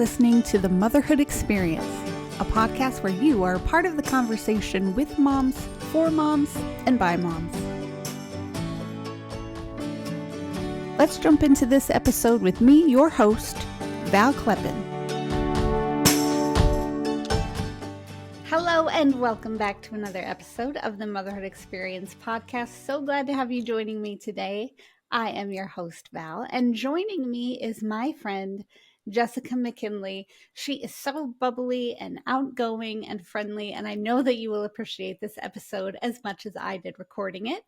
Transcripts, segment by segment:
listening to the Motherhood Experience, a podcast where you are part of the conversation with moms, for moms, and by moms. Let's jump into this episode with me, your host, Val Kleppen. Hello and welcome back to another episode of the Motherhood Experience podcast. So glad to have you joining me today. I am your host, Val, and joining me is my friend, Jessica McKinley. She is so bubbly and outgoing and friendly, and I know that you will appreciate this episode as much as I did recording it.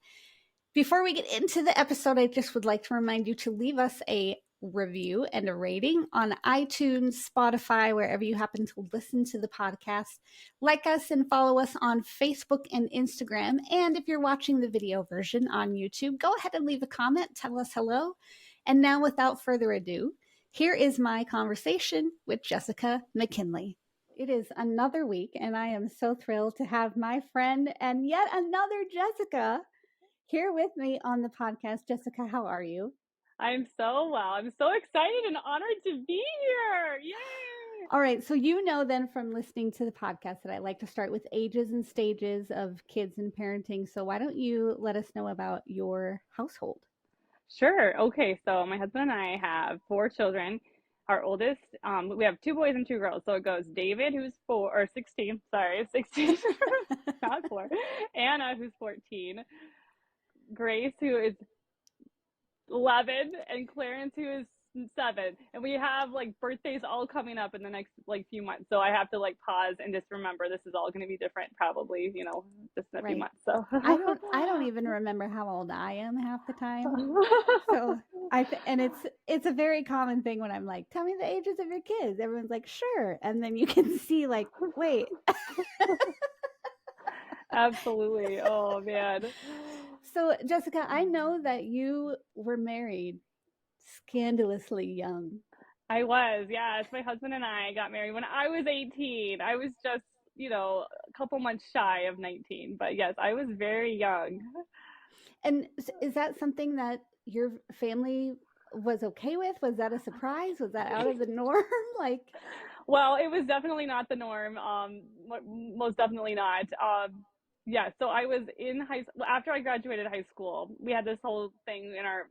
Before we get into the episode, I just would like to remind you to leave us a review and a rating on iTunes, Spotify, wherever you happen to listen to the podcast. Like us and follow us on Facebook and Instagram. And if you're watching the video version on YouTube, go ahead and leave a comment, tell us hello. And now, without further ado, here is my conversation with Jessica McKinley. It is another week, and I am so thrilled to have my friend and yet another Jessica here with me on the podcast. Jessica, how are you? I'm so well. I'm so excited and honored to be here. Yay! All right. So you know then from listening to the podcast that I like to start with ages and stages of kids and parenting. So why don't you let us know about your household? Sure. Okay. So my husband and I have 4 children. Our oldest, we have 2 boys and 2 girls. So it goes David, who's 16, not 4. Anna, who's 14. Grace, who is 11, and Clarence, who is 7. And we have birthdays all coming up in the next few months, so I have to pause and just remember this is all going to be different, probably, just in a few months. So I don't even remember how old I am half the time. So and it's a very common thing when I'm like, tell me the ages of your kids. Everyone's like, sure, and then you can see wait. Absolutely. Oh man. So Jessica, I know that you were married scandalously young. I was, yes. My husband and I got married when I was 18. I was just, a couple months shy of 19. But yes, I was very young. And is that something that your family was okay with? Was that a surprise? Was that out of the norm? Well, it was definitely not the norm. Most definitely not. Yeah, so I was in high school. After I graduated high school, we had this whole thing in our,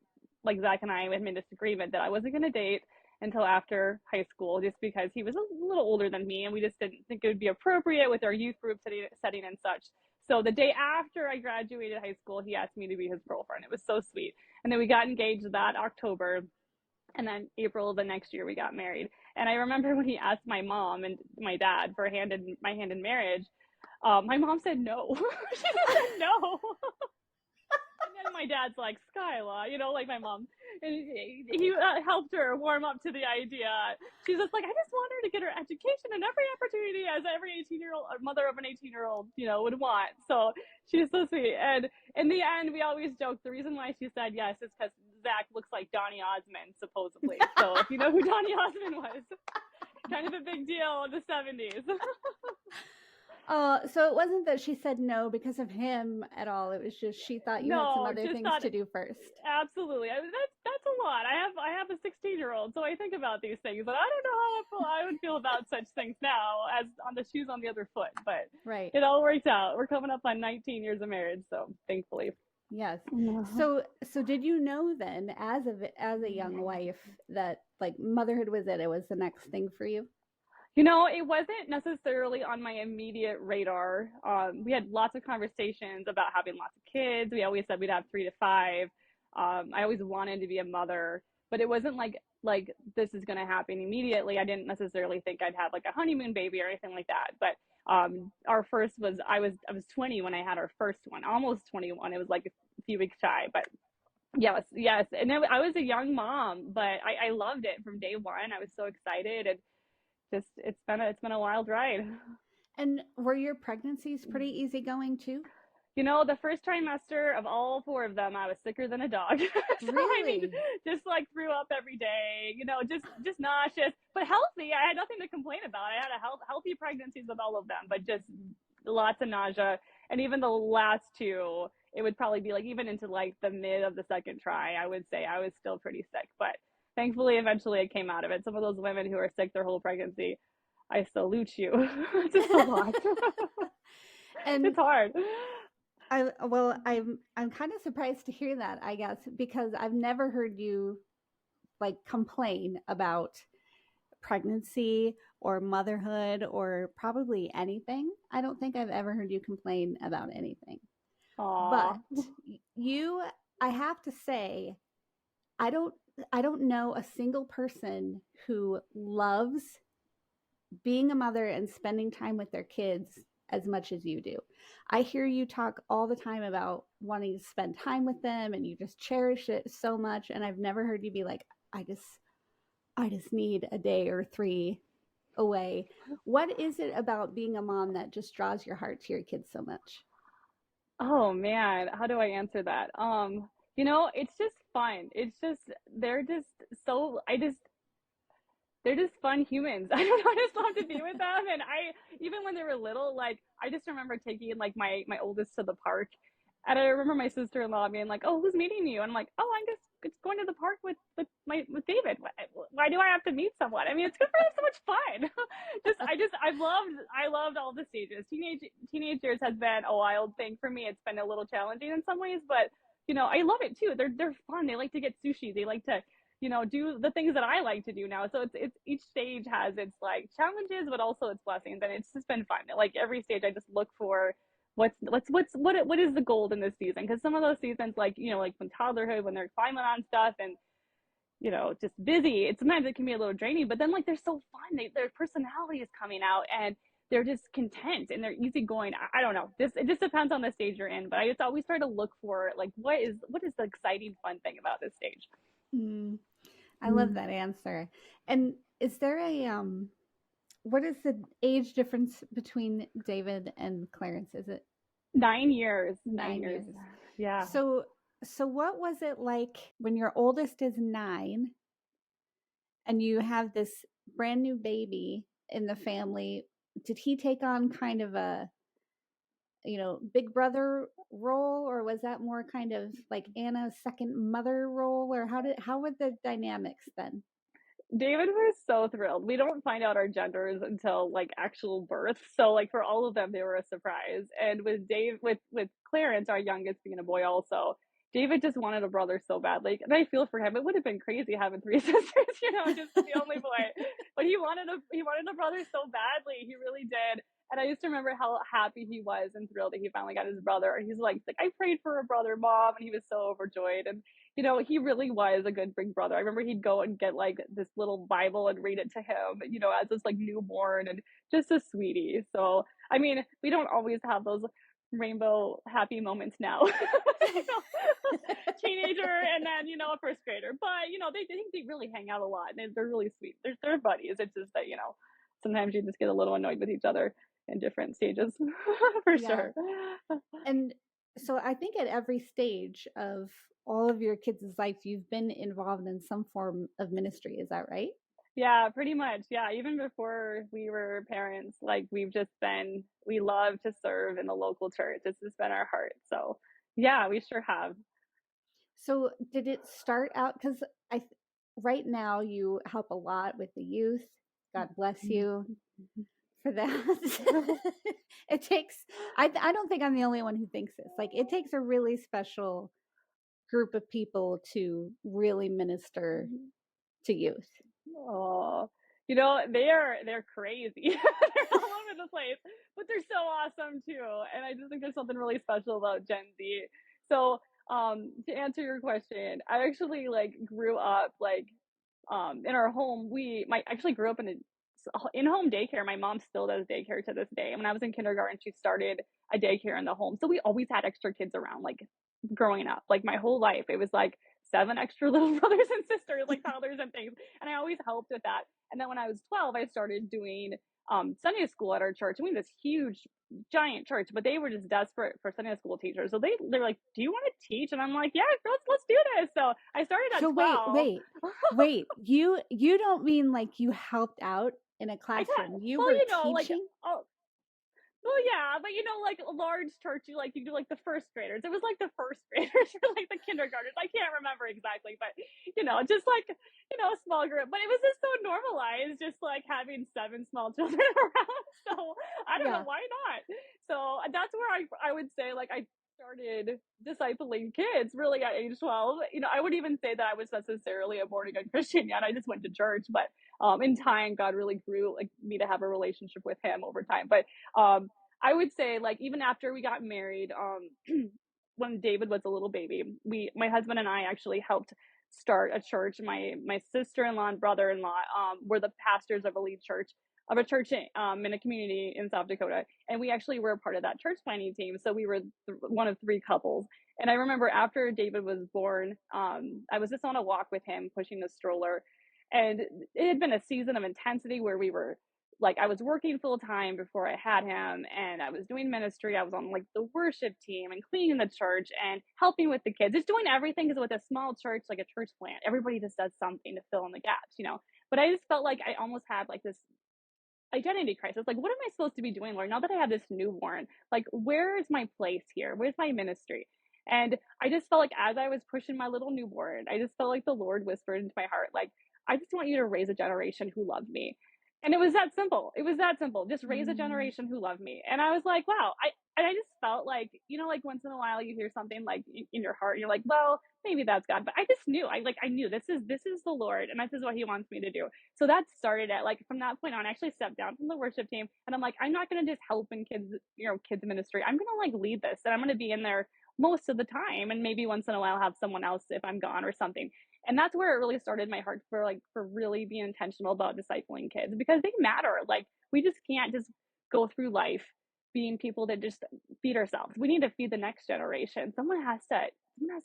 Zach and I had made this agreement that I wasn't going to date until after high school, just because he was a little older than me, and we just didn't think it would be appropriate with our youth group setting and such. So the day after I graduated high school, he asked me to be his girlfriend. It was so sweet. And then we got engaged that October, and then April of the next year we got married. And I remember when he asked my mom and my dad for my hand in marriage, my mom said no. She said no. And then my dad's like, Skyla, my mom. And he helped her warm up to the idea. She's just like, I just want her to get her education and every opportunity as every 18-year-old, or mother of an 18-year-old, would want. So she's so sweet. And in the end, we always joke, the reason why she said yes is because Zach looks like Donny Osmond, supposedly. So if you know who Donny Osmond was, kind of a big deal in the 70s. So it wasn't that she said no because of him at all. It was just she thought you had some other things to do first. Absolutely. That's a lot. I have a 16-year-old, so I think about these things. But I don't know how I would feel about such things now, as on the shoes on the other foot. But right. It all worked out. We're coming up on 19 years of marriage, so thankfully. Yes. So did you know then, as a young wife, that motherhood was it was the next thing for you? It wasn't necessarily on my immediate radar. We had lots of conversations about having lots of kids. We always said we'd have 3 to 5. I always wanted to be a mother, but it wasn't like this is going to happen immediately. I didn't necessarily think I'd have a honeymoon baby or anything like that. But our first was, I was 20 when I had our first one, almost 21. It was a few weeks shy, but yes. And I was a young mom, but I loved it from day one. I was so excited, and it's been a wild ride. And were your pregnancies pretty easygoing too? The first trimester of all 4 of them, I was sicker than a dog. So, really? Just threw up every day, just nauseous, but healthy. I had nothing to complain about. I had healthy pregnancies with all of them, but just lots of nausea. And even the last 2, it would probably be even into the mid of the second try, I would say I was still pretty sick. But Thankfully, eventually I came out of it. Some of those women who are sick their whole pregnancy, I salute you. It's just a lot. And It's hard. I'm kind of surprised to hear that, I guess, because I've never heard you like complain about pregnancy or motherhood or probably anything. I don't think I've ever heard you complain about anything. But Aw. you, I have to say, I don't I don't know a single person who loves being a mother and spending time with their kids as much as you do. I hear you talk all the time about wanting to spend time with them and you just cherish it so much, and I've never heard you be like, I just need a day or three away. What is it about being a mom that just draws your heart to your kids so much? Oh man, how do I answer that? It's just fun. It's just they're just so I just they're just fun humans. I don't know, I just love to be with them. And I even when they were little, like I just remember taking like my oldest to the park. And I remember my sister-in-law being like, "Oh, who's meeting you?" And I'm like, "Oh, I'm just going to the park with David. Why do I have to meet someone? I mean, it's good for them so much fun." I loved all the stages. Teenage years has been a wild thing for me. It's been a little challenging in some ways, but I love it too. They're fun. They like to get sushi. They like to do the things that I like to do now. So it's each stage has its like challenges, but also its blessings, and it's just been fun. Like every stage, I just look for what is the gold in this season? Because some of those seasons, like like when toddlerhood, when they're climbing on stuff and just busy, sometimes it can be a little draining. But then like they're so fun. Their personality is coming out and they're just content and they're easygoing. I don't know. It just depends on the stage you're in. But I just always try to look for like what is the exciting fun thing about this stage. Mm, I love Mm. that answer. And is there a what is the age difference between David and Clarence? Is it 9 years. 9 years. 9 years? Yeah. So so what was it like when your oldest is 9 and you have this brand new baby in the family? Did he take on kind of a, big brother role, or was that more kind of like Anna's second mother role, or how were the dynamics then? David was so thrilled. We don't find out our genders until like actual birth. So like for all of them, they were a surprise. And with Clarence, our youngest being a boy also, David just wanted a brother so bad. Like, and I feel for him. It would have been crazy having three sisters, just the only boy. But he wanted a brother so badly. He really did. And I used to remember how happy he was and thrilled that he finally got his brother. He's like, I prayed for a brother, mom, and he was so overjoyed. And he really was a good big brother. I remember he'd go and get like this little Bible and read it to him, as this like newborn and just a sweetie. So, I mean, we don't always have those rainbow happy moments now. Teenager and then, a first grader. But, they think they really hang out a lot and they're really sweet. They're buddies. It's just that, sometimes you just get a little annoyed with each other in different stages for Yeah. sure. And so I think at every stage of all of your kids' life, you've been involved in some form of ministry. Is that right? Yeah, pretty much. Yeah, even before we were parents, like we love to serve in the local church. It's just been our heart. So, yeah, we sure have. So did it start out because I right now you help a lot with the youth. God bless you for that. It takes I don't think I'm the only one who thinks this. Like it takes a really special group of people to really minister to youth. Oh, they're crazy. They're all over the place, but they're so awesome too. And I just think there's something really special about Gen Z. So, to answer your question, I actually like grew up like in our home. My actually grew up in a in-home daycare. My mom still does daycare to this day. And when I was in kindergarten, she started a daycare in the home. So we always had extra kids around, like growing up, like my whole life. It was like seven extra little brothers and sisters, like toddlers and things. And I always helped with that. And then when I was 12, I started doing Sunday school at our church. And we had this huge, giant church, but they were just desperate for Sunday school teachers. So they're like, "Do you want to teach?" And I'm like, "Yeah, let's do this." So I started at So 12. wait. You don't mean like you helped out in a I taught, classroom. You well, were like, teaching? oh, well, yeah, but like a large church, you do like the first graders. It was like the first graders or like the kindergartners. I can't remember exactly, but just like a small group, but it was just so normalized, just like having 7 small children around. So I don't know Yeah. why not. So that's where I would say like I started discipling kids really at age 12. I wouldn't even say that I was necessarily a born again Christian yet. I just went to church, but in time, God really grew like me to have a relationship with Him over time. But I would say like even after we got married, when David was a little baby, my husband and I actually helped start a church. My sister-in-law and brother-in-law were the pastors of a church in a community in South Dakota, and we actually were a part of that church planting team. So we were one of 3 couples. And I remember after David was born, I was just on a walk with him, pushing the stroller, and it had been a season of intensity where we were like I was working full time before I had him, and I was doing ministry. I was on like the worship team and cleaning the church and helping with the kids, just doing everything. Because with a small church, like a church plant, everybody just does something to fill in the gaps. But I just felt like I almost had like this identity crisis. Like, what am I supposed to be doing, Lord? Now that I have this newborn, like, where is my place here? Where's my ministry? And I just felt like as I was pushing my little newborn, I just felt like the Lord whispered into my heart, like, I just want you to raise a generation who love me. And it was that simple. It was that simple. Just raise a Mm. generation who love me. And I was like, wow. And I just felt like, like once in a while you hear something like in your heart, you're like, well, maybe that's God. But I just knew. I knew this is the Lord, and this is what He wants me to do. So that started at like from that point on, I actually stepped down from the worship team, and I'm like, I'm not going to just help in kids ministry. I'm going to like lead this, and I'm going to be in there most of the time, and maybe once in a while have someone else if I'm gone or something. And that's where it really started my heart for really being intentional about discipling kids, because they matter. Like, we just can't just go through life being people that just feed ourselves. We need to feed the next generation. Someone has to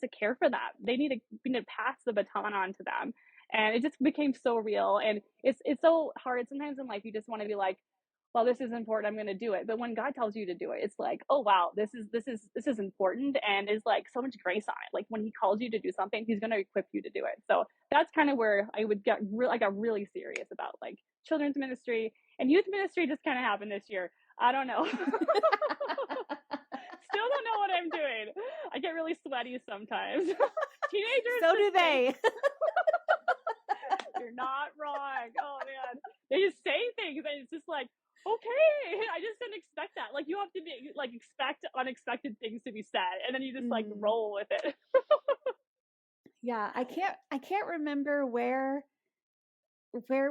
care for them. We need to pass the baton on to them. And it just became so real. And it's so hard sometimes in life. You just want to be like, well, this is important, I'm going to do it. But when God tells you to do it, it's like, oh wow, this is important, and is like so much grace on it. Like when He calls you to do something, He's going to equip you to do it. So that's kind of where I got really serious about like children's ministry. And youth ministry just kind of happened this year. I don't know. Still don't know what I'm doing. I get really sweaty sometimes. Teenagers. So do they. You're not wrong. Oh man, they just say things, and it's just like, okay, I just didn't expect that. Like, you have to be like expect unexpected things to be said, and then you just like roll with it. Yeah, I can't remember where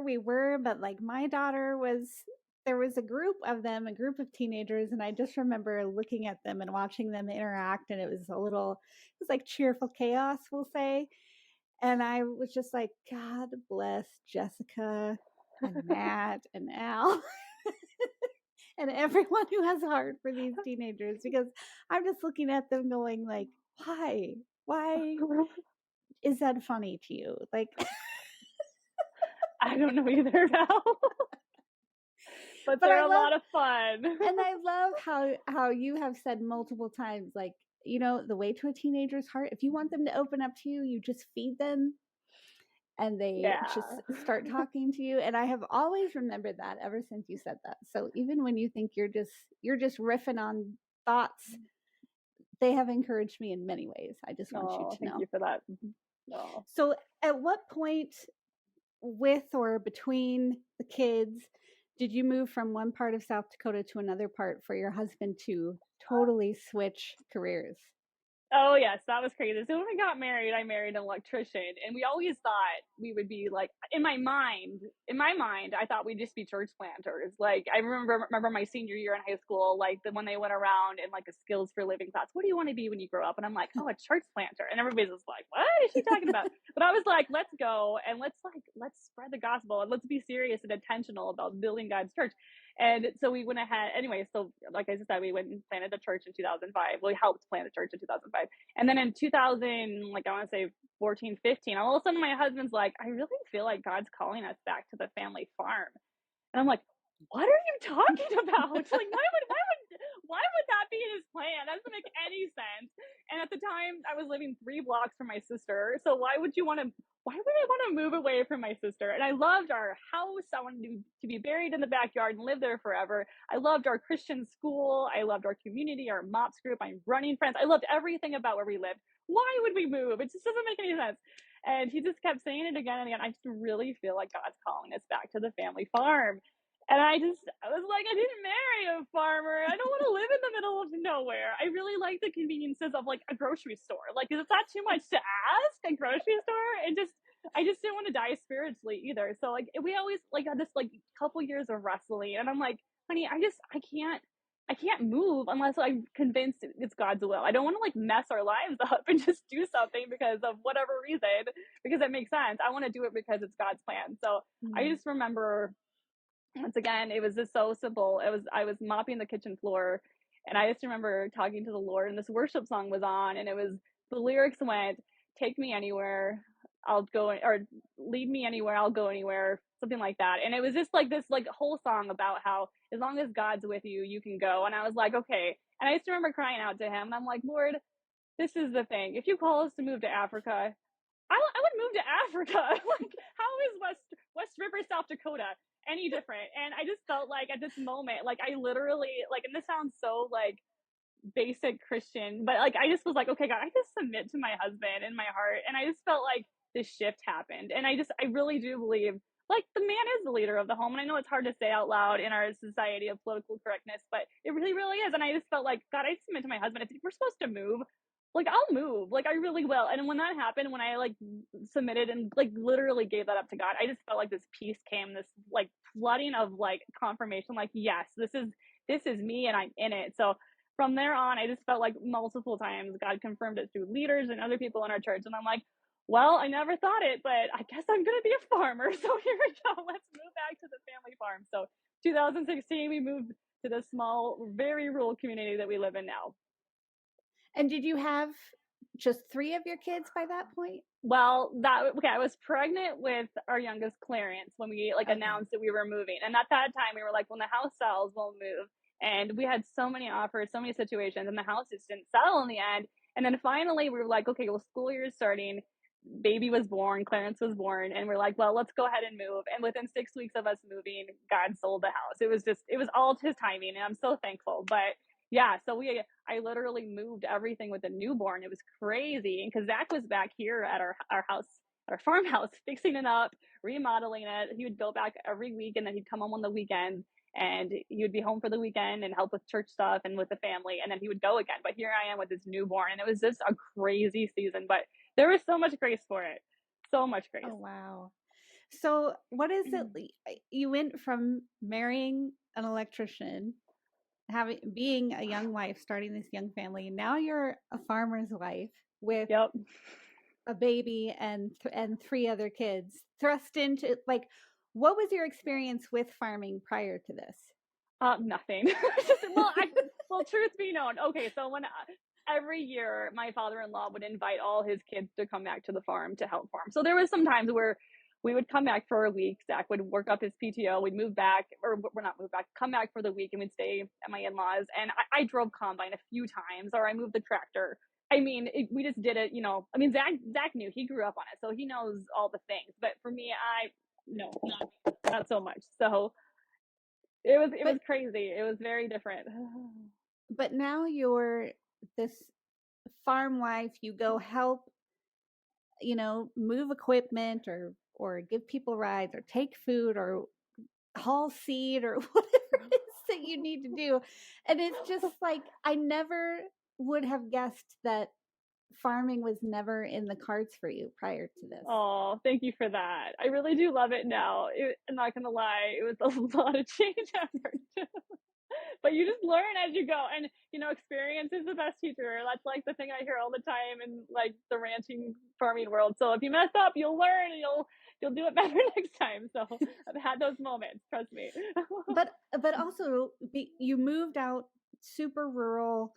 we were, but like my daughter was there was a group of them, a group of teenagers, and I just remember looking at them and watching them interact, and it was like cheerful chaos, we'll say. And I was just like, God bless Jessica and Matt and Al and everyone who has a heart for these teenagers, because I'm just looking at them going like, why? Why is that funny to you? Like, I don't know either now. But they're a lot of fun. And I love how you have said multiple times, like, the way to a teenager's heart, if you want them to open up to you, you just feed them and they just start talking to you. And I have always remembered that ever since you said that. So even when you think you're just riffing on thoughts, they have encouraged me in many ways. I just want you to know. Thank you for that. No. So at what point with or between the kids did you move from one part of South Dakota to another part for your husband to totally switch careers? Oh yes, that was crazy. So when we got married, I married an electrician, and we always thought we would be like, in my mind, I thought we'd just be church planters. Like, I remember my senior year in high school, like when they went around in like a skills for living class. What do you want to be when you grow up? And I'm like, oh, a church planter. And everybody's just like, what is she talking about? But I was like, let's go and let's spread the gospel, and let's be serious and intentional about building God's church. And so we went ahead anyway. So like I said, we went and planted a church in 2005. We helped plant a church in 2005. And then in 2000, like I want to say 14, 15, all of a sudden my husband's like, I really feel like God's calling us back to the family farm. And I'm like, what are you talking about? Like, why would that be his plan? That doesn't make any sense. And at the time I was living 3 blocks from my sister. So why would I want to move away from my sister? And I loved our house. I wanted to be buried in the backyard and live there forever. I loved our Christian school. I loved our community, our MOPS group, my running friends. I loved everything about where we lived. Why would we move? It just doesn't make any sense. And he just kept saying it again and again. I just really feel like God's calling us back to the family farm. And I was like, I didn't marry a farmer. I don't want to live in the middle of nowhere. I really like the conveniences of like a grocery store. Like, is that too much to ask? A grocery store? I just didn't want to die spiritually either. So like, we always like had this like couple years of wrestling, and I'm like, honey, I can't move unless I'm convinced it's God's will. I don't want to like mess our lives up and just do something because of whatever reason, because it makes sense. I want to do it because it's God's plan. So I just remember, once again, it was just so simple. I was mopping the kitchen floor, and I just remember talking to the Lord, and this worship song was on, and the lyrics went, "Take me anywhere, I'll go," or "Lead me anywhere, I'll go anywhere," something like that. And it was just like this like whole song about how as long as God's with you, you can go. And I was like, okay. And I just remember crying out to him. I'm like, Lord, this is the thing. If you call us to move to Africa, I would move to Africa. Like, how is West River, South Dakota any different? And I just felt like at this moment, like I literally like, and this sounds so like basic Christian, but like I just was like, okay, God, I just submit to my husband in my heart. And I just felt like this shift happened. And I really do believe like the man is the leader of the home. And I know it's hard to say out loud in our society of political correctness, but it really, really is. And I just felt like, God, I submit to my husband. If we're supposed to move, like I'll move, like I really will. And when that happened, when I like submitted and like literally gave that up to God, I just felt like this peace came, this like flooding of like confirmation, like, yes, this is me and I'm in it. So from there on, I just felt like multiple times God confirmed it through leaders and other people in our church. And I'm like, well, I never thought it, but I guess I'm going to be a farmer. So here we go. Let's move back to the family farm. So 2016, we moved to this small, very rural community that we live in now. And did you have just 3 of your kids by that point? Well, I was pregnant with our youngest, Clarence, when we like announced that we were moving. And at that time, we were like, when the house sells, we'll move. And we had so many offers, so many situations, and the house just didn't sell in the end. And then finally, we were like, okay, well, school year is starting. Baby was born, Clarence was born, and we're like, well, let's go ahead and move. And within 6 weeks of us moving, God sold the house. It was all his timing, and I'm so thankful. But yeah, so I literally moved everything with a newborn. It was crazy. And because Zach was back here at our house, our farmhouse, fixing it up, remodeling it. He would go back every week, and then he'd come home on the weekends, and he would be home for the weekend and help with church stuff and with the family, and then he would go again. But here I am with this newborn, and it was just a crazy season, but there was so much grace for it. So much grace. Oh, wow. So what is it? You went from marrying an electrician, being a young wife, starting this young family. Now you're a farmer's wife with Yep. a baby and 3 other kids thrust into like, what was your experience with farming prior to this? Nothing. Well, truth be known. Okay, so when every year my father-in-law would invite all his kids to come back to the farm to help farm. So there was some times where we would come back for a week. Zach would work up his PTO. We'd move back, or we're not move back, come back for the week, and we'd stay at my in-laws. And I drove combine a few times, or I moved the tractor. I mean, we just did it, you know. I mean, Zach knew, he grew up on it, so he knows all the things. But for me, no, not so much. So it was crazy. It was very different. But now you're this farm wife. You go help, move equipment or give people rides or take food or haul seed or whatever it is that you need to do. And it's just like, I never would have guessed that farming was never in the cards for you prior to this. Oh, thank you for that. I really do love it now. I'm not gonna lie, it was a lot of change effort. But you just learn as you go, and experience is the best teacher. That's like the thing I hear all the time in like the ranching farming world. So if you mess up, you'll learn, and you'll do it better next time. So I've had those moments, trust me. but also you moved out super rural.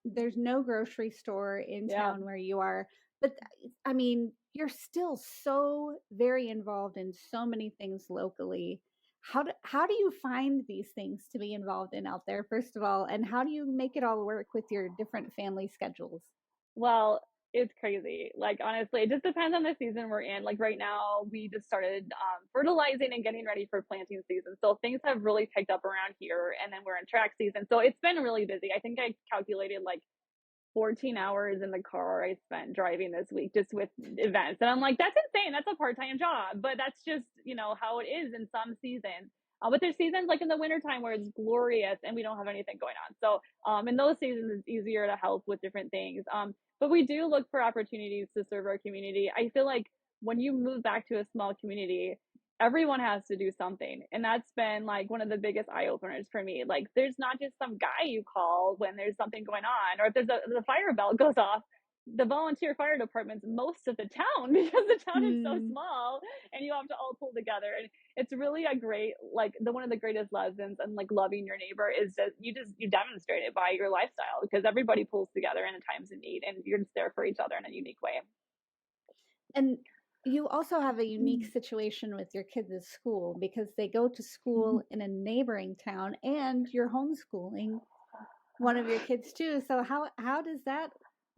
There's no grocery store in town where you are, but I mean, you're still so very involved in so many things locally. How do you find these things to be involved in out there, first of all, and how do you make it all work with your different family schedules? Well, it's crazy. Like, honestly, it just depends on the season we're in. Like right now, we just started fertilizing and getting ready for planting season. So things have really picked up around here, and then we're in track season. So it's been really busy. I think I calculated like 14 hours in the car I spent driving this week just with events. And I'm like, that's insane. That's a part-time job. But that's just, how it is in some seasons. But there's seasons like in the wintertime where it's glorious and we don't have anything going on. So in those seasons, it's easier to help with different things. But we do look for opportunities to serve our community. I feel like when you move back to a small community, everyone has to do something. And that's been like one of the biggest eye openers for me. Like, there's not just some guy you call when there's something going on, or if the fire bell goes off, the volunteer fire department's most of the town because the town is so Mm. small and you have to all pull together. And it's really a great, like, one of the greatest lessons and like loving your neighbor is that you demonstrate it by your lifestyle because everybody pulls together in the times of need and you're just there for each other in a unique way. And you also have a unique situation with your kids at school because they go to school in a neighboring town and you're homeschooling one of your kids too. So how does that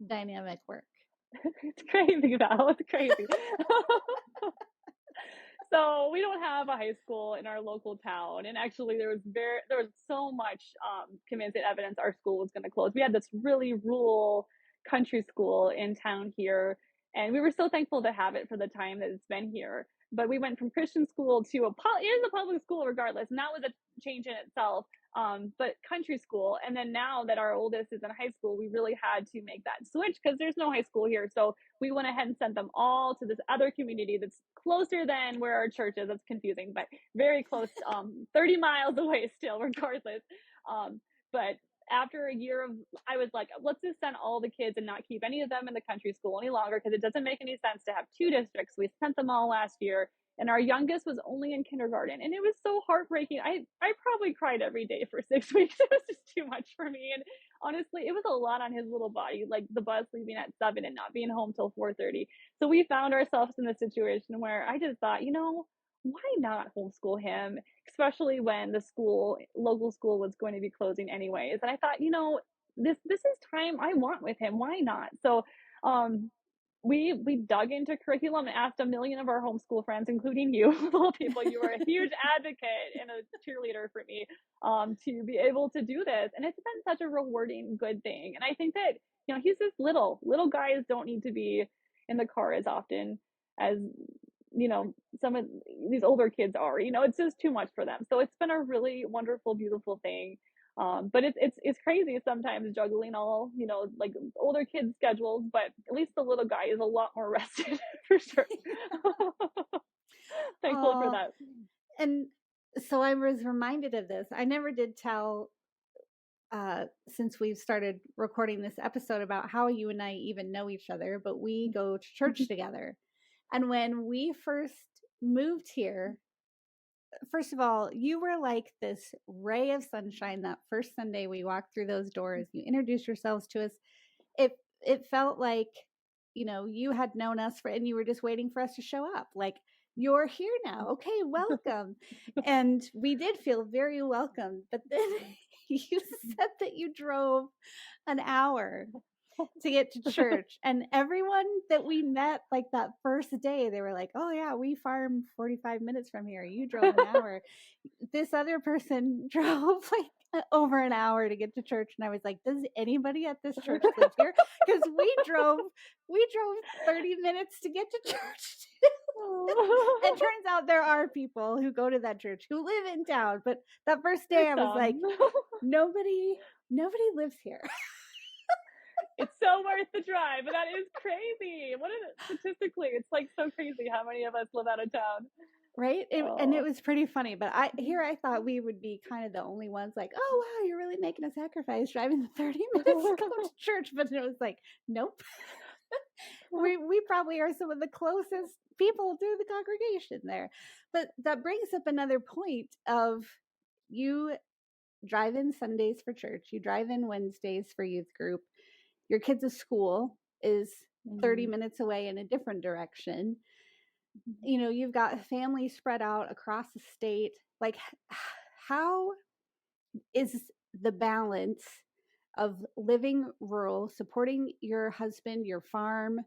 dynamic work? It's crazy, Val. It's crazy. So we don't have a high school in our local town, and actually there was so much convincing evidence our school was going to close. We had this really rural country school in town here, and we were so thankful to have it for the time that it's been here. But we went from Christian school to it is a public school regardless, and that was a change in itself. But country school, and then now that our oldest is in high school, we really had to make that switch because there's no high school here. So we went ahead and sent them all to this other community that's closer than where our church is. That's confusing, but very close, 30 miles away still, regardless. But after a year of, I was like, let's just send all the kids and not keep any of them in the country school any longer because it doesn't make any sense to have two districts. We sent them all last year. And our youngest was only in kindergarten, and it was so heartbreaking. I probably cried every day for 6 weeks. It was just too much for me, and honestly, it was a lot on his little body, like the bus leaving at 7 and not being home till 4:30. So we found ourselves in a situation where I just thought, why not homeschool him, especially when the local school was going to be closing anyways. And I thought, this is time I want with him. Why not? So um we dug into curriculum and asked a million of our homeschool friends, including you, little people. You were a huge advocate and a cheerleader for me to be able to do this, and it's been such a rewarding, good thing. And I think that he's just little guys don't need to be in the car as often as some of these older kids are. It's just too much for them. So it's been a really wonderful, beautiful thing. But it's crazy sometimes juggling all like older kids' schedules. But at least the little guy is a lot more rested for sure. Thankful for that. And so I was reminded of this. I never did tell, since we've started recording this episode, about how you and I even know each other, but we go to church together. And when we first moved here, first of all, you were like this ray of sunshine that first Sunday we walked through those doors. You introduced yourselves to us. It felt like, you had known us and you were just waiting for us to show up. Like, you're here now. Okay, welcome. And we did feel very welcome. But then you said that you drove an hour to get to church, and everyone that we met like that first day, they were like, oh yeah, we farm 45 minutes from here, you drove an hour. This other person drove like over an hour to get to church, and I was like, does anybody at this church live here? Because we drove 30 minutes to get to church. It turns out there are people who go to that church who live in town, but that first day I was like, nobody lives here. It's so worth the drive, but that is crazy. Statistically, it's like so crazy how many of us live out of town. Right? And it was pretty funny, but I thought we would be kind of the only ones like, oh wow, you're really making a sacrifice driving the 30 minutes to go to church. But it was like, nope. we probably are some of the closest people to the congregation there. But that brings up another point of, you drive in Sundays for church, you drive in Wednesdays for youth group. Your kids' school is 30 minutes away in a different direction. You've got families spread out across the state. Like, how is the balance of living rural, supporting your husband, your farm,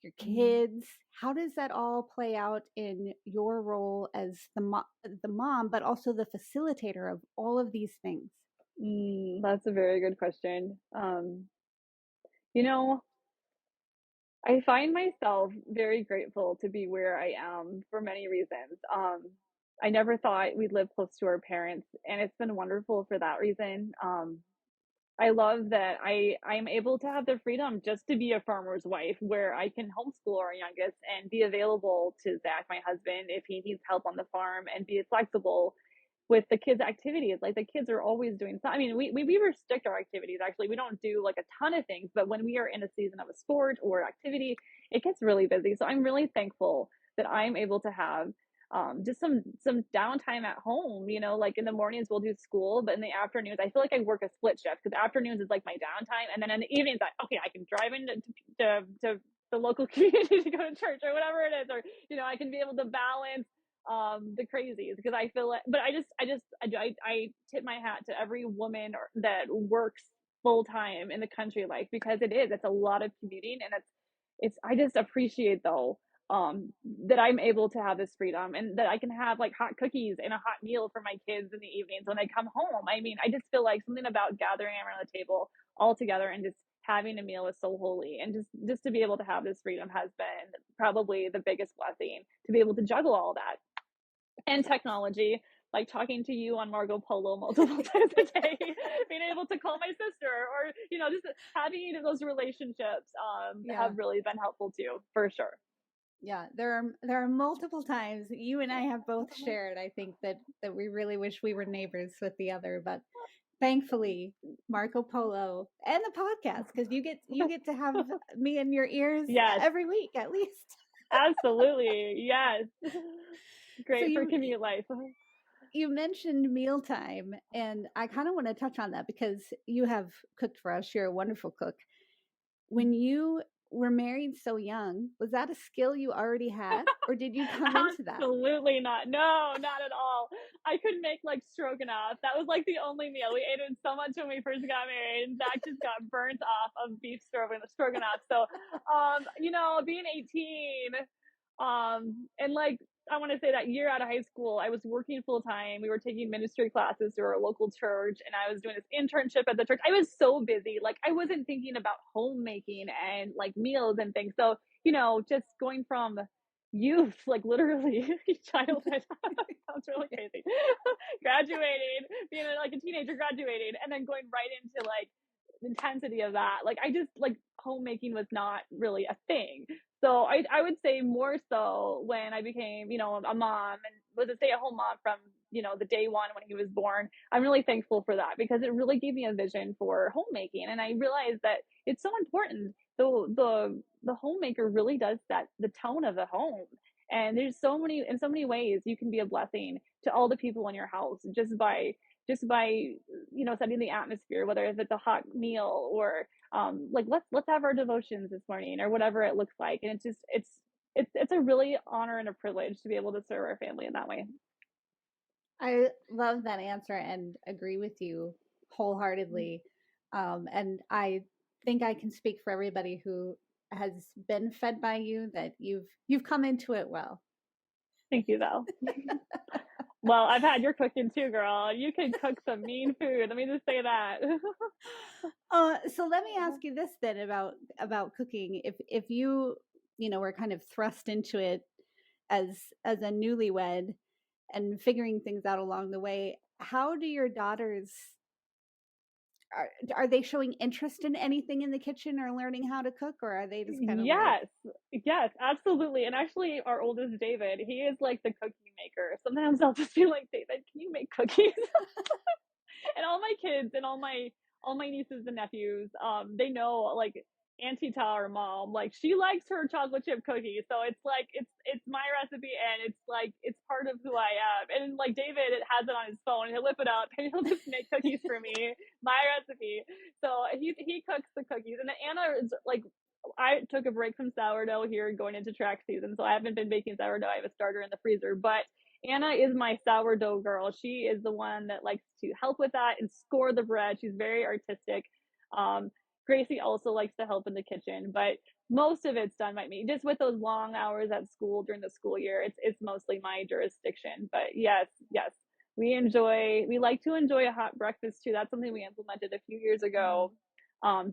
your kids? How does that all play out in your role as the mom, but also the facilitator of all of these things? That's a very good question. You know, I find myself very grateful to be where I am for many reasons. I never thought we'd live close to our parents, and it's been wonderful for that reason. I love that I'm able to have the freedom just to be a farmer's wife, where I can homeschool our youngest and be available to Zach, my husband, if he needs help on the farm, and be flexible with the kids' activities. Like the kids are always doing something. I mean, we restrict our activities actually. We don't do like a ton of things, but when we are in a season of a sport or activity, it gets really busy. So I'm really thankful that I'm able to have just some downtime at home. You know, like in the mornings we'll do school, but in the afternoons I feel like I work a split shift because afternoons is like my downtime, and then in the evenings okay, I can drive into to the local community to go to church or whatever it is, or you know, I can be able to balance the crazies because I feel like, but I tip my hat to every woman that works full time in the country life, because it's a lot of commuting, and it's I just appreciate though that I'm able to have this freedom and that I can have like hot cookies and a hot meal for my kids in the evenings when they come home. I mean, I just feel like something about gathering around the table all together and just having a meal is so holy, and just to be able to have this freedom has been probably the biggest blessing, to be able to juggle all that and technology, like talking to you on Marco Polo multiple times a day, being able to call my sister, or you know, just having those relationships Yeah. have really been helpful too, for sure. Yeah, there are multiple times you and I have both shared, I think, that we really wish we were neighbors with the other, but thankfully Marco Polo and the podcast, because you get to have me in your ears Yes, every week at least. absolutely. Yes. So Great for you commute life. you mentioned mealtime, and I kind of want to touch on that because you have cooked for us. You're a wonderful cook. When you were married so young, was that a skill you already had, or did you come into that? Absolutely not. No, not at all. I could make like stroganoff. That was like the only meal. We ate it so much when we first got married, and Zach just got burnt off of beef stroganoff. So, you know, being 18, and like I want to say that year out of high school, I was working full time. We were taking ministry classes through our local church, and I was doing this internship at the church. I was so busy, like I wasn't thinking about homemaking and like meals and things. So, you know, just going from youth, like literally childhood, sounds really crazy, graduating, being like a teenager, graduating, and then going right into like intensity of that. Like I just like homemaking was not really a thing. So I would say more so when I became, you know, a mom and was a stay-at-home mom from, you know, the day one when he was born. I'm really thankful for that because it really gave me a vision for homemaking, and I realized that it's so important. The homemaker really does set the tone of the home. And there's so many, in so many ways you can be a blessing to all the people in your house just by you know, setting the atmosphere, whether if it's a hot meal or like let's have our devotions this morning or whatever it looks like. And it's just it's a really honor and a privilege to be able to serve our family in that way. I love that answer and agree with you wholeheartedly. And I think I can speak for everybody who has been fed by you that you've come into it well. Thank you, Val. Well, I've had your cooking too, girl. You can cook some mean food. Let me just say that. So let me ask you this then about cooking. If you know, were kind of thrust into it as a newlywed and figuring things out along the way, how do your daughters are they showing interest in anything in the kitchen or learning how to cook, or are they just kind of like, Yes, yes, absolutely. And actually, our oldest David, he is like the cookie maker. Sometimes I'll just be like, David, can you make cookies? And all my kids and all my nieces and nephews, they know like Auntie Ta, or mom, like she likes her chocolate chip cookies. So it's like it's my recipe, and it's like it's part of who I am. And like David, it has it on his phone. He'll whip it up and he'll just make cookies for me, my recipe. So he cooks the cookies, and then Anna is like. I took a break from sourdough here going into track season, so I haven't been baking sourdough. I have a starter in the freezer, but Anna is my sourdough girl. She is the one that likes to help with that and score the bread. She's very artistic. Um, Gracie also likes to help in the kitchen, but most of it's done by me. Just with those long hours at school during the school year, it's mostly my jurisdiction. But yes, yes, we like to enjoy a hot breakfast too. That's something we implemented a few years ago.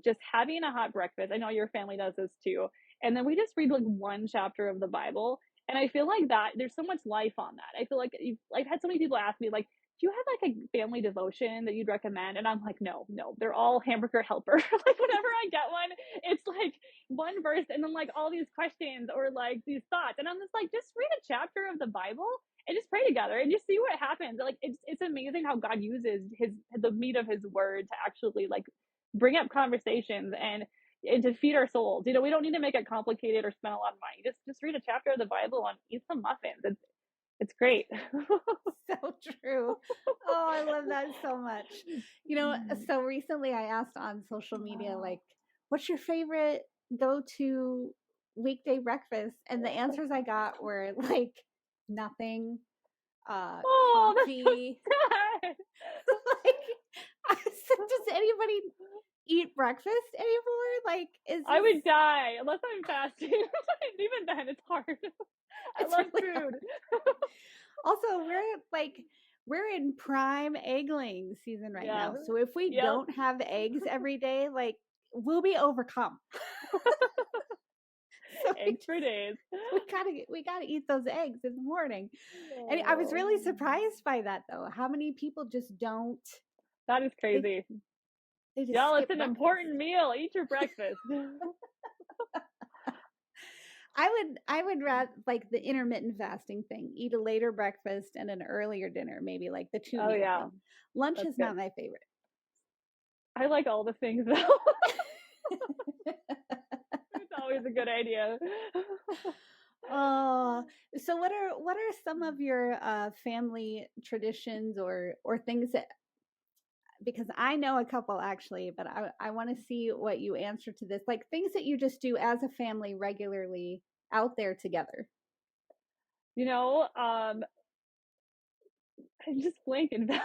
just having a hot breakfast. I know your family does this too. And then we just read like one chapter of the Bible. And I feel like that there's so much life on that. I feel like I've had so many people ask me, like, do you have like a family devotion that you'd recommend? And I'm like, no, no, they're all hamburger helper. Like whenever I get one, it's like one verse and then like all these questions or like these thoughts. And I'm just like, just read a chapter of the Bible and just pray together and just see what happens. Like it's amazing how God uses the meat of his word to actually like bring up conversations and to feed our souls. You know, we don't need to make it complicated or spend a lot of money. Just read a chapter of the Bible and eat some muffins. It's great. So true. Oh, I love that so much. You know, so recently I asked on social media, like, what's your favorite go-to weekday breakfast? And the answers I got were like nothing, Oh, that's so coffee. sad. Like, I said, does anybody eat breakfast anymore? Like, is I this would die unless I'm fasting. Even then, it's hard. I it's love really food. also we're in prime egg laying season right Yeah. now. So if we Yep. don't have eggs every day, like we'll be overcome. So Eggs for days. we gotta eat those eggs in the morning. And I was Oh, really surprised by that though. How many people just don't that is they, crazy. they just Y'all, it's skip an breakfast. important meal. Eat your breakfast. I would rather like the intermittent fasting thing, eat a later breakfast and an earlier dinner, maybe like the two Oh, meal yeah. thing. Lunch That's is good. not my favorite. I like all the things, though. It's always a good idea. Oh, so what are some of your family traditions or things that because I know a couple actually, but I want to see what you answer to this. Like things that you just do as a family regularly out there together. You know, I'm just blanking now.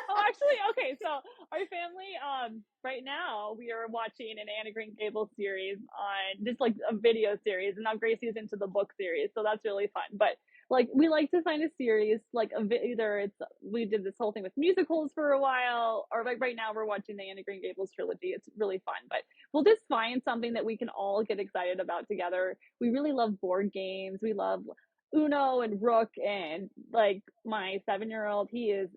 Oh, actually, okay. So our family, right now we are watching an Anna Green Gables series on just like a video series, and now Gracie's into the book series, so that's really fun. But like, we like to find a series like either it's we did this whole thing with musicals for a while, or like right now we're watching the Anna Green Gables trilogy. It's really fun, but we'll just find something that we can all get excited about together. We really love board games. We love Uno and Rook, and like my 7-year-old, he's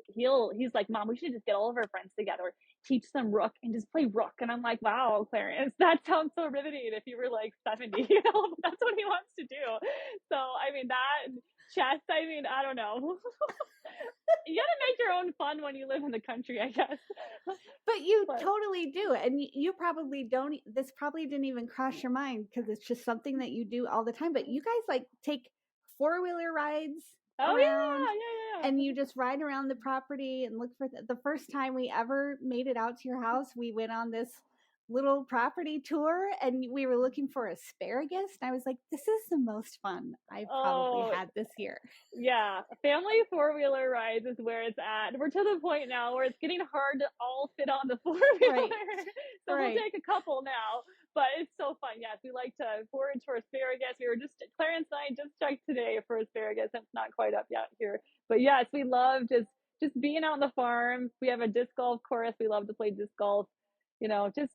like, Mom, we should just get all of our friends together, teach them Rook and just play Rook. And I'm like, wow, Clarence, that sounds so riveting if you were like 70, you know, that's what he wants to do. So I mean that chess, I mean, I don't know. You gotta make your own fun when you live in the country, I guess. But you But totally do. And you probably don't this probably didn't even cross your mind because it's just something that you do all the time, but you guys like take four-wheeler rides oh around yeah, yeah, and yeah. you just ride around the property and look for the first time we ever made it out to your house, we went on this little property tour and we were looking for asparagus and I was like, this is the most fun I've probably Oh, had this year. yeah, family four-wheeler rides is where it's at. We're to the point now where it's getting hard to all fit on the four-wheeler. Right. So we'll Right. take a couple now, but it's so fun. Yes, we like to forage for asparagus. We were just, Clarence and I just checked today for asparagus. It's not quite up yet here. But yes, we love just being out on the farm. We have a disc golf course. We love to play disc golf. You know, just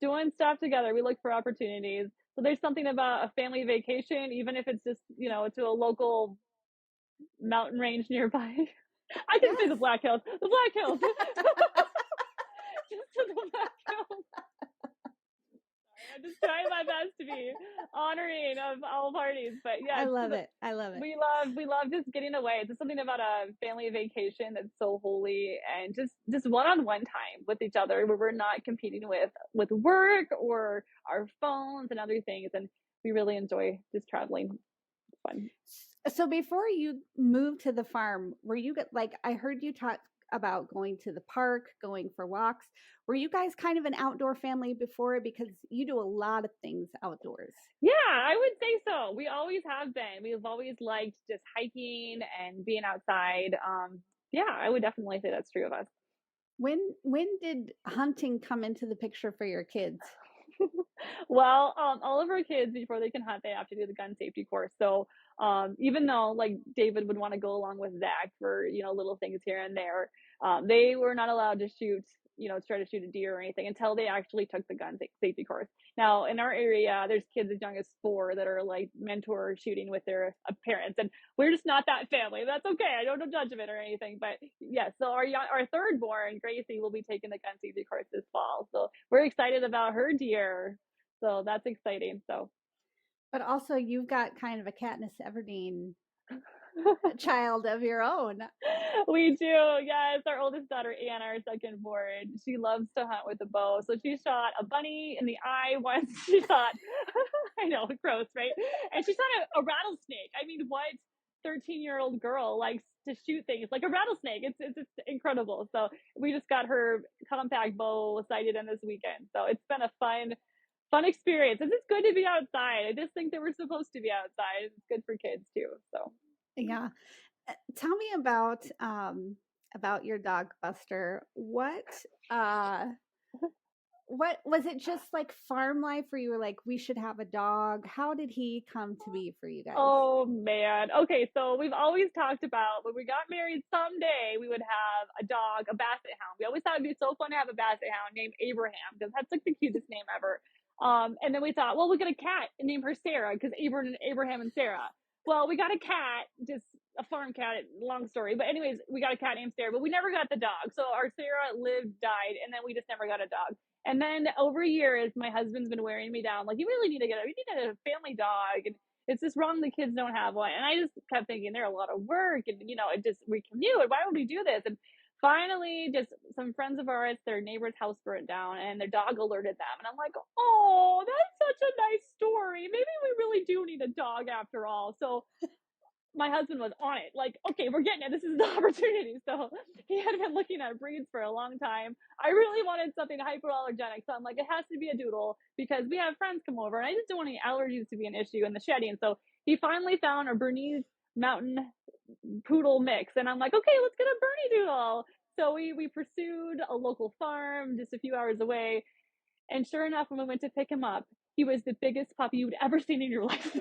doing stuff together. We look for opportunities. So there's something about a family vacation, even if it's just, you know, to a local mountain range nearby. I can say Yes. the Black Hills. The Black Hills. Just to the Black Hills. Sorry, I'm just trying my best to be honoring of all parties. But I yeah, love it. I love it. we love just getting away. It's just something about a family vacation that's so holy, and just one-on-one time with each other where we're not competing with work or our phones and other things. And we really enjoy just traveling. It's fun. So before you moved to the farm, were you like I heard you talk about going to the park, going for walks. Were you guys kind of an outdoor family before because you do a lot of things outdoors? Yeah, I would say so. We always have been. We've always liked just hiking and being outside. Yeah, I would definitely say that's true of us. When did hunting come into the picture for your kids? Well, all of our kids before they can hunt, they have to do the gun safety course. So, even though like David would want to go along with Zach for little things here and there, they were not allowed to shoot try to shoot a deer or anything until they actually took the gun safety course. Now, in our area, there's kids as young as 4 that are like mentor shooting with their parents, and we're just not that family. That's okay. I don't know judgment or anything, but yeah. So our third born, Gracie, will be taking the gun safety course this fall. So we're excited about her deer. So that's exciting. So But also, you've got kind of a Katniss Everdeen child of your own. We do, yes. Our oldest daughter, Anna, our second born, she loves to hunt with a bow. So she shot a bunny in the eye once. She shot, I know, gross, right? And she shot a rattlesnake. I mean, what 13-year-old girl likes to shoot things like a rattlesnake? It's incredible. So we just got her compact bow sighted in this weekend. So it's been a fun experience. And it's good to be outside. I just think that we're supposed to be outside. It's good for kids too. So Yeah. Tell me about your dog Buster. What was it, just like farm life where you were like, we should have a dog? How did he come to be for you guys? oh man. Okay, so we've always talked about when we got married, someday we would have a dog, a basset hound. We always thought it'd be so fun to have a basset hound named Abraham because that's like the cutest name ever. And then we thought, well, we got a cat and name her Sarah because Abraham and Sarah. Well, we got a cat, just a farm cat, long story. But anyways, we got a cat named Sarah, but we never got the dog. So our Sarah died, and then we just never got a dog. And then over years, my husband's been wearing me down, like, you need to get a family dog. And it's just wrong the kids don't have one. And I just kept thinking they're a lot of work, and we commute. Why would we do this? And finally, just some friends of ours, their neighbor's house burnt down and their dog alerted them. And I'm like, oh, that's such a nice story. Maybe we really do need a dog after all. So my husband was on it, like, okay, we're getting it. This is the opportunity. So he had been looking at breeds for a long time. I really wanted something hypoallergenic. So I'm like, it has to be a doodle because we have friends come over and I just don't want any allergies to be an issue in the shedding. So he finally found a Bernese Mountain Poodle mix. And I'm like, okay, let's get a Bernie doodle. So we pursued a local farm just a few hours away. And sure enough, when we went to pick him up, he was the biggest puppy you'd ever seen in your life.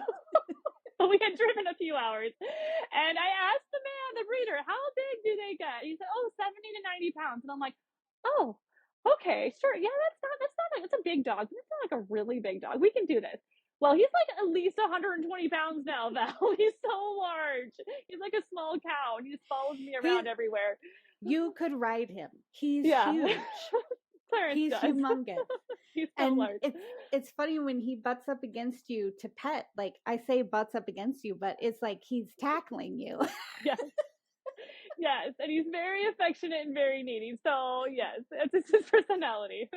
We had driven a few hours, and I asked the man, the breeder, how big do they get? He said, oh, 70 to 90 pounds. And I'm like, oh, okay, sure. Yeah, that's a big dog. It's not like a really big dog. We can do this. Well, he's like at least 120 pounds now, Val. He's so large. He's like a small cow, and he just follows me around everywhere. You could ride him. He's huge. He's humongous. He's so large. It's funny when he butts up against you to pet. Like, I say butts up against you, but it's like he's tackling you. Yes. Yes, and he's very affectionate and very needy. So yes, it's his personality.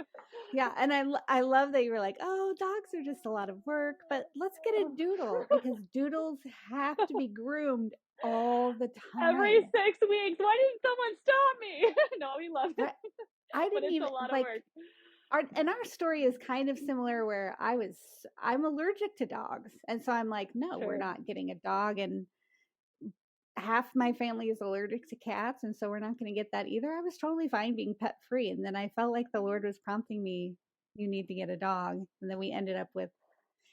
Yeah, and I love that you were like, oh, dogs are just a lot of work, but let's get a doodle because doodles have to be groomed all the time. Every 6 weeks. Why didn't someone stop me? No, we love it. I didn't even, a lot of work. Our story is kind of similar where I'm allergic to dogs. And so I'm like, no, we're not getting a dog. And half my family is allergic to cats. And so we're not going to get that either. I was totally fine being pet free. And then I felt like the Lord was prompting me, you need to get a dog. And then we ended up with,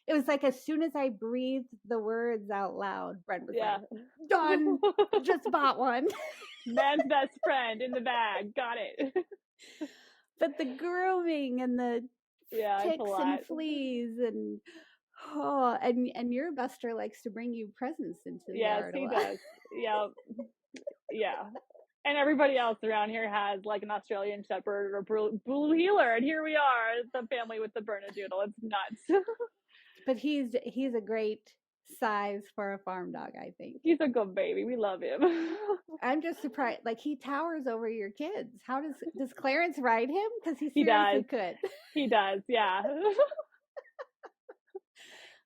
it was like as soon as I breathed the words out loud, Brent was like, done, just bought one. Man's best friend in the bag. Got it. But the grooming and the ticks and fleas and your Buster likes to bring you presents into the yard. Yes, he does. Yeah. And everybody else around here has like an Australian Shepherd or Blue Heeler, and here we are, the family with the Bernedoodle. It's nuts. But he's a great size for a farm dog, I think. He's a good baby. We love him. I'm just surprised. Like, he towers over your kids. How does Clarence ride him? Because he seriously could. He does, yeah.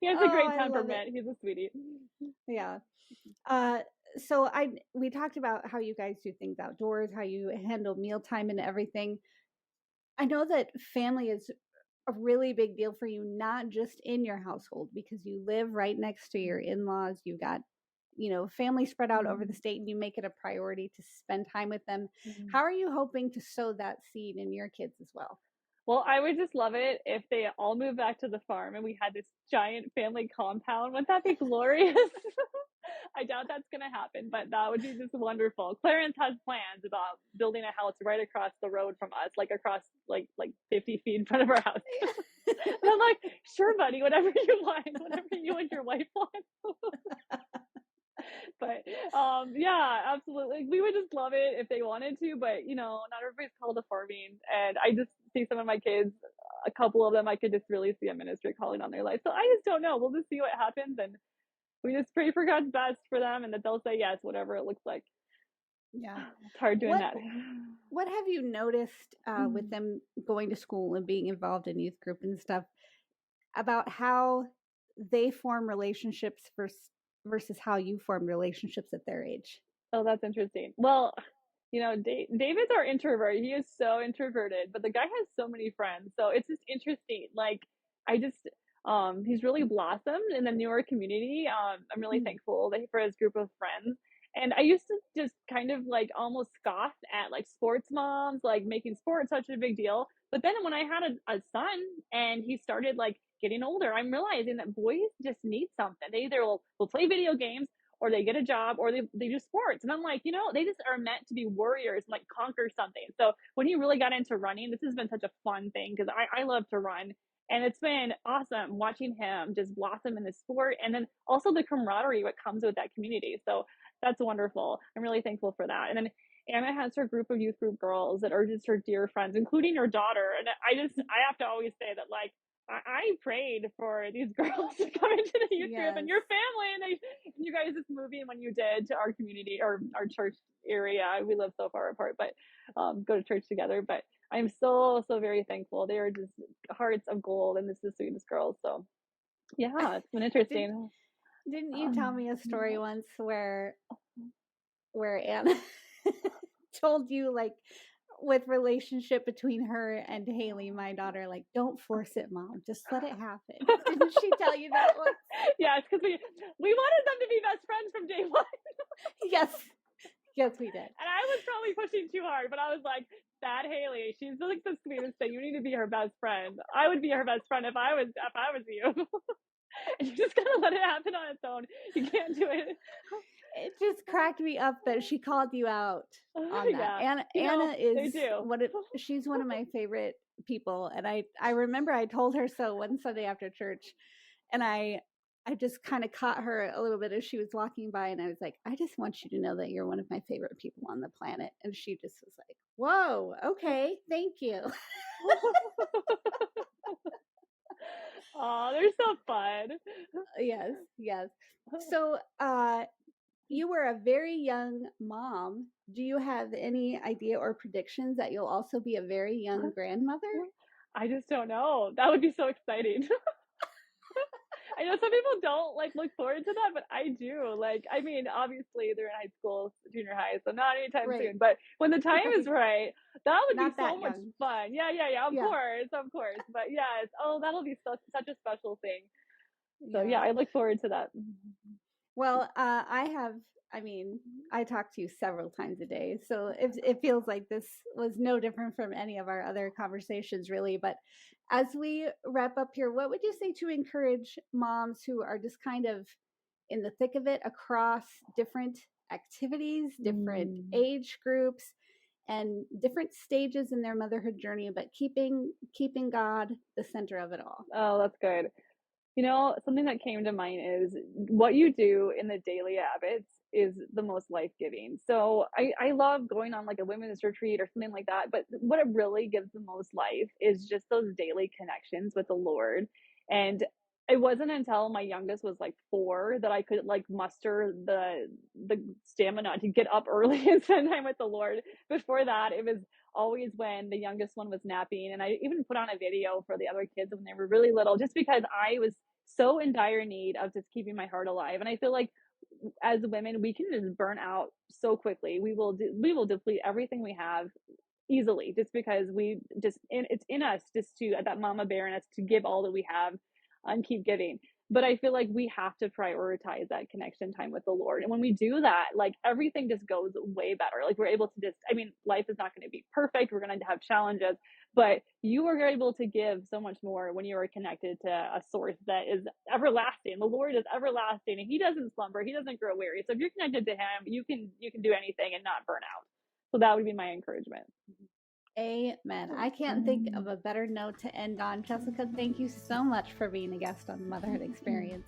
He has a great temperament. He's a sweetie. Yeah. So we talked about how you guys do things outdoors, how you handle mealtime and everything. I know that family is a really big deal for you, not just in your household, because you live right next to your in-laws. You got, family spread out over the state, and you make it a priority to spend time with them. Mm-hmm. How are you hoping to sow that seed in your kids as well? Well, I would just love it if they all moved back to the farm and we had this giant family compound. Wouldn't that be glorious? I doubt that's gonna happen, but that would be just wonderful. Clarence has plans about building a house right across the road from us, like across like 50 feet in front of our house. And I'm like, sure, buddy, whatever you want, whatever you and your wife want. But yeah, absolutely. We would just love it if they wanted to, but not everybody's called to farming. And I just see some of my kids, a couple of them, I could just really see a ministry calling on their life. So I just don't know. We'll just see what happens, and we just pray for God's best for them, and that they'll say yes, whatever it looks like. Yeah. It's hard doing What that. what have you noticed with them going to school and being involved in youth group and stuff about how they form relationships versus how you form relationships at their age? Oh, that's interesting. Well, David's our introvert. He is so introverted, but the guy has so many friends. So it's just interesting. Like, I just, he's really blossomed in the newer community. I'm really Mm. thankful for his group of friends. And I used to just kind of like almost scoff at like sports moms, like making sports such a big deal. But then when I had a son and he started like getting older, I'm realizing that boys just need something. They either will play video games or they get a job or they do sports. And I'm like, they just are meant to be warriors and like conquer something. So when he really got into running, this has been such a fun thing because I love to run. And it's been awesome watching him just blossom in the sport and then also the camaraderie what comes with that community. So that's wonderful. I'm really thankful for that. And then Anna has her group of youth group girls that are just her dear friends, including her daughter. And I have to always say that like I prayed for these girls to come into the youth group Yes. and your family, and you guys just moving when you did to our community or our church area. We live so far apart, but go to church together. But I'm so very thankful. They are just hearts of gold, and this is the sweetest girls. So yeah, it's been Did, interesting. didn't you tell Um, me a story once where Anna told you like with relationship between her and Haley, my daughter, like don't force it, mom, just let it happen. Didn't she tell you that once? yeah, it's because we wanted them to be best friends from day one. Yes. Yes, we did. And I was probably pushing too hard, but I was like, that Haley, she's like the sweetest thing. You need to be her best friend. I would be her best friend if I was you. And you just gotta let it happen on its own. You can't do it. It just cracked me up that she called you out on that. Yeah. Anna They is do. she's one of my favorite people, and I remember I told her so one Sunday after church, and I just kind of caught her a little bit as she was walking by, and I was like, I just want you to know that you're one of my favorite people on the planet. And she just was like, whoa, okay, thank you. Oh, they're so fun. Yes, yes. So you were a very young mom. Do you have any idea or predictions that you'll also be a very young grandmother? I just don't know. That would be so exciting. I know some people don't like look forward to that, but I do. Like, I mean, obviously they're in high school, junior high, so not anytime Right. soon. But when the time Right. is right, that would Not be so that much young. fun. Yeah. Of Yeah. course. But yes, oh, that'll be such a special thing. So Yeah. yeah, I look forward to that. Well, I mean, I talk to you several times a day, so it feels like this was no different from any of our other conversations, really. But as we wrap up here, what would you say to encourage moms who are just kind of in the thick of it across different activities, different age groups, and different stages in their motherhood journey, but keeping God the center of it all? Oh, that's good. Something that came to mind is what you do in the daily habits is the most life giving. So I love going on like a women's retreat or something like that. But what it really gives the most life is just those daily connections with the Lord. And it wasn't until my youngest was like 4 that I could like muster the stamina to get up early and spend time with the Lord. Before that, it was always when the youngest one was napping. And I even put on a video for the other kids when they were really little, just because I was so in dire need of just keeping my heart alive. And I feel like as women, we can just burn out so quickly. We will deplete everything we have easily just because it's in us just to that mama bear in us to give all that we have and keep giving. But I feel like we have to prioritize that connection time with the Lord. And when we do that, like everything just goes way better. Like we're able to just, I mean, life is not going to be perfect. We're going to have challenges, but you are able to give so much more when you are connected to a source that is everlasting. The Lord is everlasting and he doesn't slumber. He doesn't grow weary. So if you're connected to him, you can do anything and not burn out. So that would be my encouragement. Amen. I can't think of a better note to end on. Jessica, thank you so much for being a guest on the Motherhood Experience.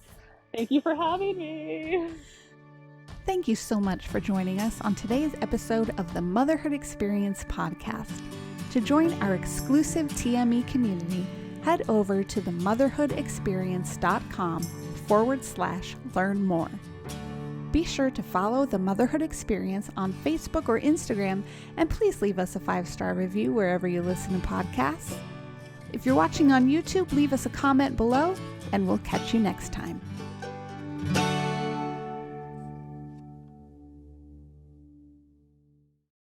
Thank you for having me. Thank you so much for joining us on today's episode of the Motherhood Experience podcast. To join our exclusive TME community, head over to themotherhoodexperience.com/learn more. Be sure to follow the Motherhood Experience on Facebook or Instagram, and please leave us a 5-star review wherever you listen to podcasts. If you're watching on YouTube, leave us a comment below, and we'll catch you next time.